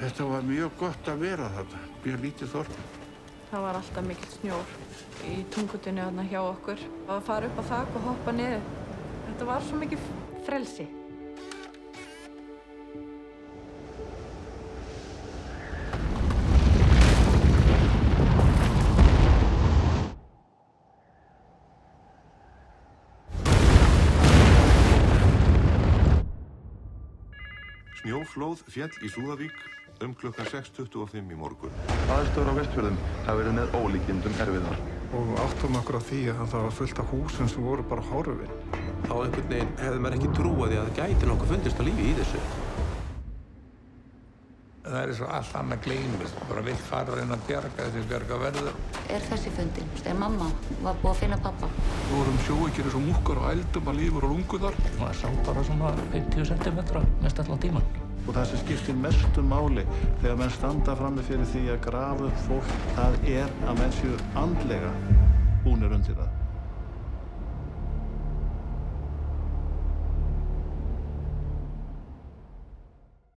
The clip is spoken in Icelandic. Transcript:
Þetta var mjög gott að vera þarna, mjög lítið þorp. Það var alltaf mikill snjór í Tungutunni þarna hjá okkur. Að fara upp á þak og hoppa niður. Þetta var svo mikið frelsi. Snjóflóð féll í Súðavík klukkan 6:25 í morgun. Aðstæður á Vestfjörðum hafa verið með ólíkindum erfiðar. Og áttum okkur á því að það var fullt af húsum sem voru bara horfin. Á einhvern veginn hefði maður ekki trúað því að það gæti nokkuð fundist á lífi í þessu. Það er svo allt annað gleymist, bara vill fara inn að bjarga þessi bjarga verður. Þessi fundin, þegar mamma var búið að finna pappa. Við vorum sjóveikir eins og múkkar og ældum að lífur og lungu þar. Maður sá bara svona 50 cm mest allan tíman. Og það sem skiptir mestu máli þegar menn standa frammi fyrir því að grafa upp fólk, það er að menn séu andlega búnir undir það.